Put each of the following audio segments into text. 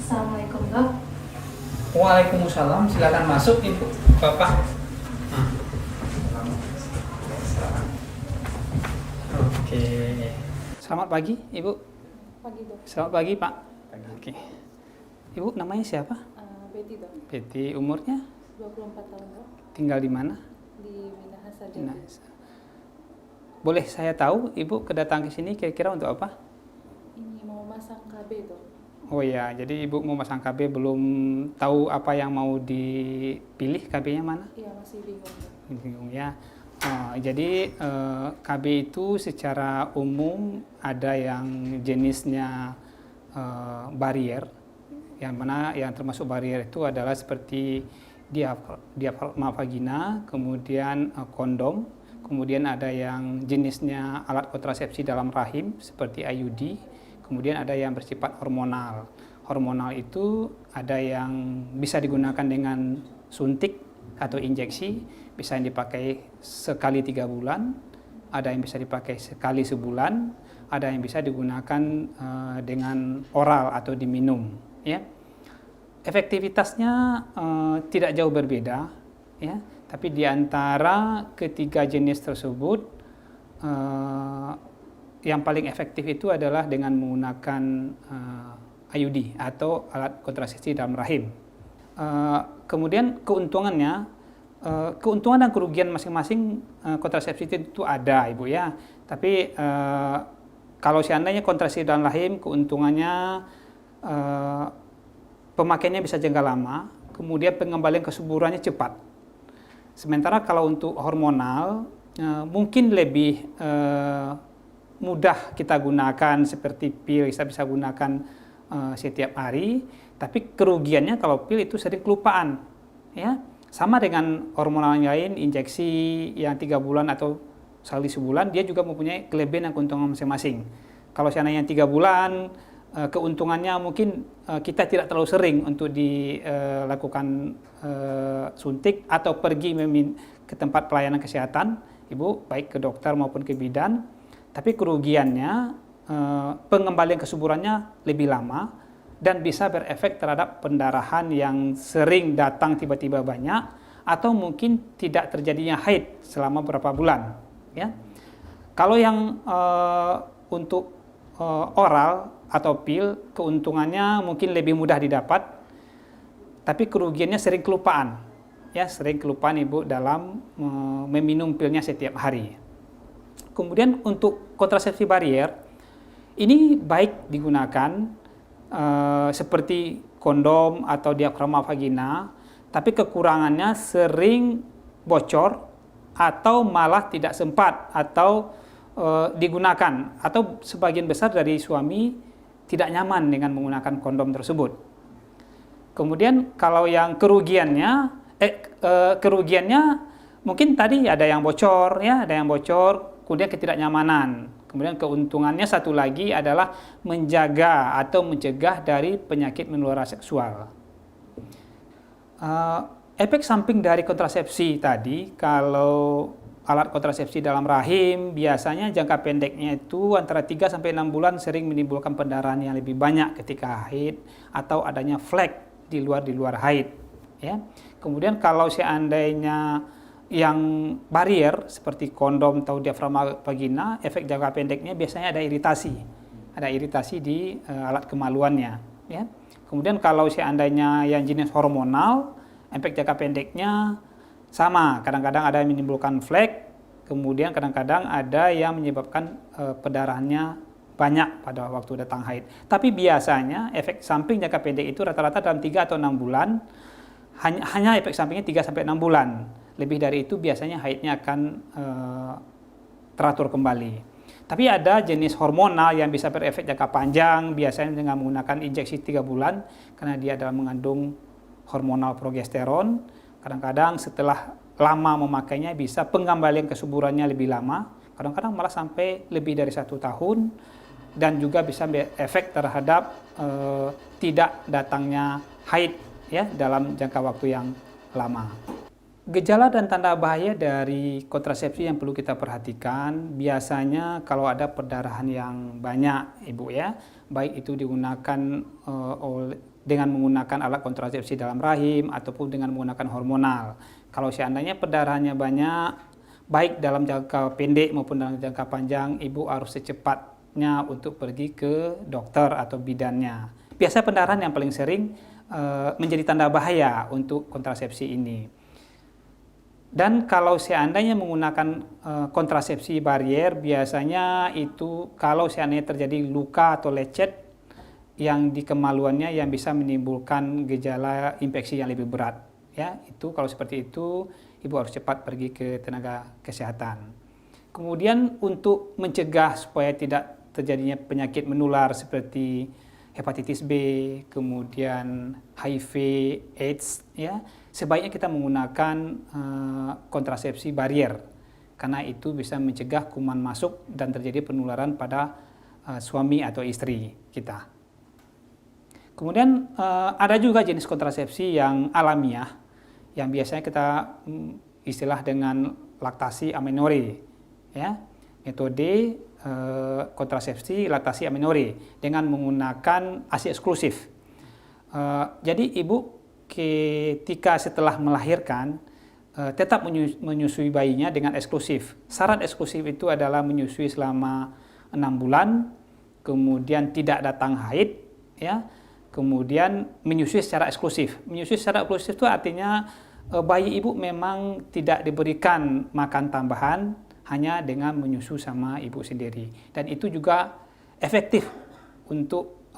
Assalamualaikum dok. Waalaikumsalam, silakan masuk Ibu, Bapak. Oke. Selamat pagi Ibu. Pagi dok. Selamat pagi Pak. Oke. Ibu namanya siapa? Betty dok. Betty, umurnya? 24 tahun dok. Tinggal di mana? Di Minahasa Jambi. Nah, boleh saya tahu Ibu kedatang ke sini kira-kira untuk apa? Ini mau masang KB dok. Oh ya, jadi Ibu mau masang KB, belum tahu apa yang mau dipilih, KB-nya mana? Iya masih bingung dok. Bingung ya. Jadi KB itu secara umum ada yang jenisnya barier, yang mana yang termasuk barier itu adalah seperti diafragma vagina, kemudian kondom, kemudian ada yang jenisnya alat kontrasepsi dalam rahim seperti IUD, kemudian ada yang bersifat hormonal. Hormonal itu ada yang bisa digunakan dengan suntik atau injeksi, bisa yang dipakai sekali 3 bulan, ada yang bisa dipakai sekali sebulan, ada yang bisa digunakan dengan oral atau diminum. Ya. Efektivitasnya tidak jauh berbeda, ya. Tapi di antara ketiga jenis tersebut, yang paling efektif itu adalah dengan menggunakan IUD atau alat kontrasepsi dalam rahim. Kemudian keuntungan dan kerugian masing-masing kontrasepsi itu ada, Ibu ya. Tapi kalau seandainya kontrasepsi dalam rahim, keuntungannya pemakaiannya bisa jangka lama, kemudian pengembalian kesuburannya cepat. Sementara kalau untuk hormonal mungkin lebih mudah kita gunakan seperti pil, kita bisa gunakan setiap hari, tapi kerugiannya kalau pil itu sering kelupaan, ya. Sama dengan hormonal yang lain, injeksi yang 3 bulan atau sekali sebulan, dia juga mempunyai kelebihan dan keuntungan masing-masing. Kalau seandainya 3 bulan, keuntungannya mungkin kita tidak terlalu sering untuk dilakukan suntik atau pergi ke tempat pelayanan kesehatan, Ibu, baik ke dokter maupun ke bidan. Tapi kerugiannya, pengembalian kesuburannya lebih lama, dan bisa berefek terhadap pendarahan yang sering datang tiba-tiba banyak, atau mungkin tidak terjadinya haid selama beberapa bulan. Ya. Kalau yang untuk oral atau pil, keuntungannya mungkin lebih mudah didapat, tapi kerugiannya sering kelupaan. Ya, sering kelupaan Ibu dalam meminum pilnya setiap hari. Kemudian untuk kontrasepsi barier, ini baik digunakan seperti kondom atau diafragma vagina, tapi kekurangannya sering bocor atau malah tidak sempat atau digunakan, atau sebagian besar dari suami tidak nyaman dengan menggunakan kondom tersebut. Kemudian kalau yang kerugiannya mungkin tadi ada yang bocor, ya, ada yang bocor, kemudian ketidaknyamanan. Kemudian keuntungannya satu lagi adalah menjaga atau mencegah dari penyakit menular seksual. Efek samping dari kontrasepsi tadi, kalau alat kontrasepsi dalam rahim, biasanya jangka pendeknya itu antara 3-6 bulan sering menimbulkan pendarahan yang lebih banyak ketika haid atau adanya flek di luar haid. Ya. Kemudian kalau seandainya yang barier seperti kondom atau diafragma vagina, efek jangka pendeknya biasanya ada iritasi di alat kemaluannya, ya. Kemudian kalau seandainya yang jenis hormonal, efek jangka pendeknya sama, kadang-kadang ada yang menimbulkan flek, kemudian kadang-kadang ada yang menyebabkan pendarahannya banyak pada waktu datang haid. Tapi biasanya efek samping jangka pendek itu rata-rata dalam 3 atau 6 bulan, hanya efek sampingnya 3-6 bulan. Lebih dari itu biasanya haidnya akan teratur kembali. Tapi ada jenis hormonal yang bisa berefek jangka panjang, biasanya dengan menggunakan injeksi 3 bulan, karena dia adalah mengandung hormonal progesteron. Kadang-kadang setelah lama memakainya bisa pengembalian kesuburannya lebih lama, kadang-kadang malah sampai lebih dari 1 tahun, dan juga bisa berefek terhadap tidak datangnya haid, ya, dalam jangka waktu yang lama. Gejala dan tanda bahaya dari kontrasepsi yang perlu kita perhatikan, biasanya kalau ada perdarahan yang banyak, Ibu, ya, baik itu digunakan dengan menggunakan alat kontrasepsi dalam rahim ataupun dengan menggunakan hormonal. Kalau seandainya perdarahannya banyak, baik dalam jangka pendek maupun dalam jangka panjang, ibu harus secepatnya untuk pergi ke dokter atau bidannya. Biasa pendarahan yang paling sering menjadi tanda bahaya untuk kontrasepsi ini. Dan kalau seandainya menggunakan kontrasepsi barier, biasanya itu kalau seandainya terjadi luka atau lecet yang di kemaluannya yang bisa menimbulkan gejala infeksi yang lebih berat. Ya, itu kalau seperti itu, ibu harus cepat pergi ke tenaga kesehatan. Kemudian untuk mencegah supaya tidak terjadinya penyakit menular seperti hepatitis B, kemudian HIV, AIDS, ya, sebaiknya kita menggunakan kontrasepsi barier, karena itu bisa mencegah kuman masuk dan terjadi penularan pada suami atau istri kita. Kemudian ada juga jenis kontrasepsi yang alamiah, yang biasanya kita istilah dengan laktasi amenorrhea, ya, metode kontrasepsi laktasi amenorrhea dengan menggunakan ASI eksklusif. Jadi ibu ketika setelah melahirkan tetap menyusui bayinya dengan eksklusif. Syarat eksklusif itu adalah menyusui selama 6 bulan, kemudian tidak datang haid, ya. Kemudian menyusui secara eksklusif. Menyusui secara eksklusif itu artinya bayi ibu memang tidak diberikan makan tambahan, hanya dengan menyusu sama ibu sendiri. Dan itu juga efektif untuk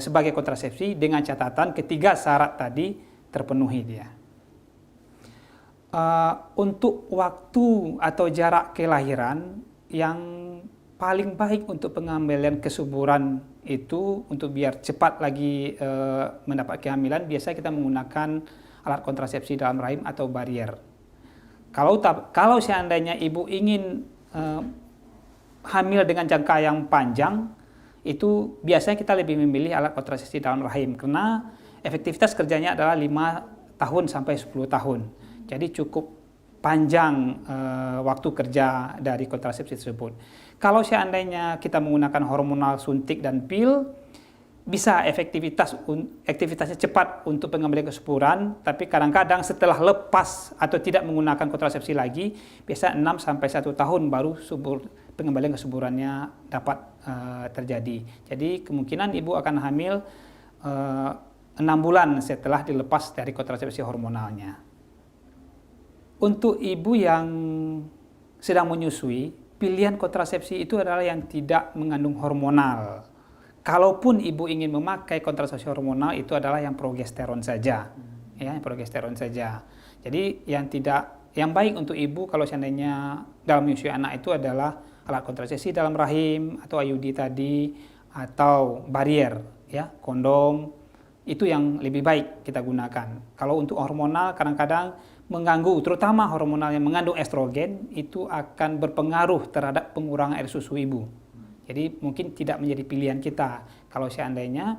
sebagai kontrasepsi dengan catatan ketiga syarat tadi terpenuhi dia. Untuk waktu atau jarak kelahiran yang paling baik untuk pengambilan kesuburan itu untuk biar cepat lagi mendapat kehamilan, biasanya kita menggunakan alat kontrasepsi dalam rahim atau barier. Kalau seandainya ibu ingin hamil dengan jangka yang panjang, itu biasanya kita lebih memilih alat kontrasepsi dalam rahim karena efektivitas kerjanya adalah 5 tahun sampai 10 tahun. Jadi cukup panjang waktu kerja dari kontrasepsi tersebut. Kalau seandainya kita menggunakan hormonal suntik dan pil, bisa aktivitasnya cepat untuk pengambilan kesuburan, tapi kadang-kadang setelah lepas atau tidak menggunakan kontrasepsi lagi, biasa 6 sampai 1 tahun baru pengembalian kesuburannya dapat terjadi. Jadi kemungkinan ibu akan hamil 6 bulan setelah dilepas dari kontrasepsi hormonalnya. Untuk ibu yang sedang menyusui, pilihan kontrasepsi itu adalah yang tidak mengandung hormonal. Kalaupun ibu ingin memakai kontrasepsi hormonal, itu adalah yang progesteron saja, ya, progesteron saja. Jadi yang baik untuk ibu kalau seandainya dalam menyusui anak itu adalah alat kontrasepsi dalam rahim atau IUD tadi atau barier, ya, kondom. Itu yang lebih baik kita gunakan. Kalau untuk hormonal kadang-kadang mengganggu, terutama hormonal yang mengandung estrogen itu akan berpengaruh terhadap pengurangan air susu ibu. Jadi mungkin tidak menjadi pilihan kita kalau seandainya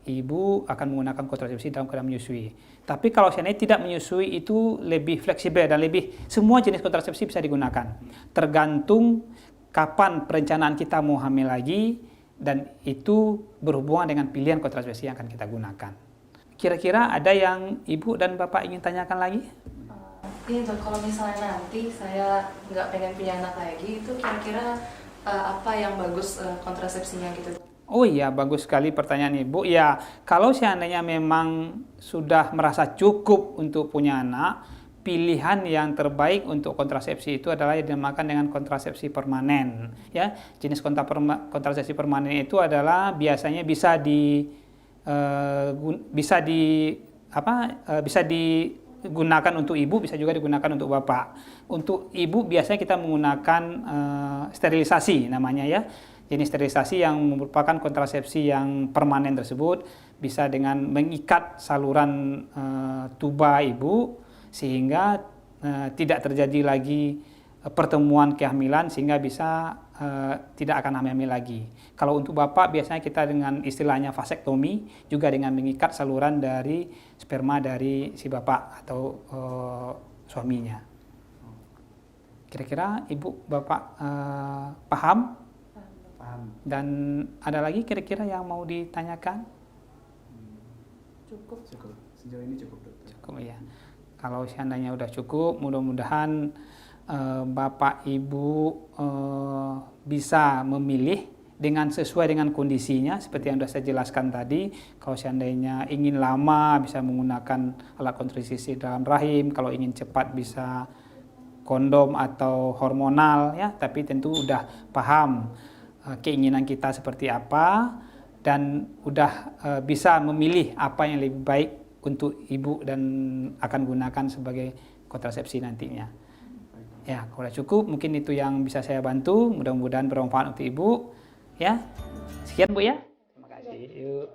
ibu akan menggunakan kontrasepsi dalam keadaan menyusui. Tapi kalau seandainya tidak menyusui itu lebih fleksibel dan semua jenis kontrasepsi bisa digunakan. Tergantung kapan perencanaan kita mau hamil lagi dan itu berhubungan dengan pilihan kontrasepsi yang akan kita gunakan. Kira-kira ada yang ibu dan bapak ingin tanyakan lagi? Iya dok, kalau misalnya nanti saya nggak pengen punya anak lagi, itu kira-kira apa yang bagus kontrasepsinya gitu? Oh iya, bagus sekali pertanyaan ibu. Ya, kalau seandainya memang sudah merasa cukup untuk punya anak, pilihan yang terbaik untuk kontrasepsi itu adalah yang dinamakan dengan kontrasepsi permanen. Ya, jenis kontrasepsi permanen itu adalah biasanya bisa digunakan untuk ibu, bisa juga digunakan untuk bapak. Untuk ibu biasanya kita menggunakan sterilisasi namanya, ya. Jenis sterilisasi yang merupakan kontrasepsi yang permanen tersebut bisa dengan mengikat saluran tuba ibu sehingga tidak terjadi lagi pertemuan kehamilan sehingga bisa tidak akan hamil lagi. Kalau untuk bapak biasanya kita dengan istilahnya vasektomi, juga dengan mengikat saluran dari sperma dari si bapak atau suaminya. Kira-kira ibu bapak paham? Paham. Dan ada lagi kira-kira yang mau ditanyakan? Cukup. Cukup. Sejauh ini cukup, dokter. Cukup ya. Kalau seandainya udah cukup, mudah-mudahan Bapak Ibu bisa memilih dengan sesuai dengan kondisinya seperti yang sudah saya jelaskan tadi. Kalau seandainya ingin lama bisa menggunakan alat kontrasepsi dalam rahim, kalau ingin cepat bisa kondom atau hormonal ya, tapi tentu udah paham keinginan kita seperti apa dan udah bisa memilih apa yang lebih baik untuk ibu dan akan gunakan sebagai kontrasepsi nantinya. Ya, kalau cukup mungkin itu yang bisa saya bantu. Mudah-mudahan bermanfaat untuk ibu. Ya, sekian Bu ya. Terima kasih. Yuk.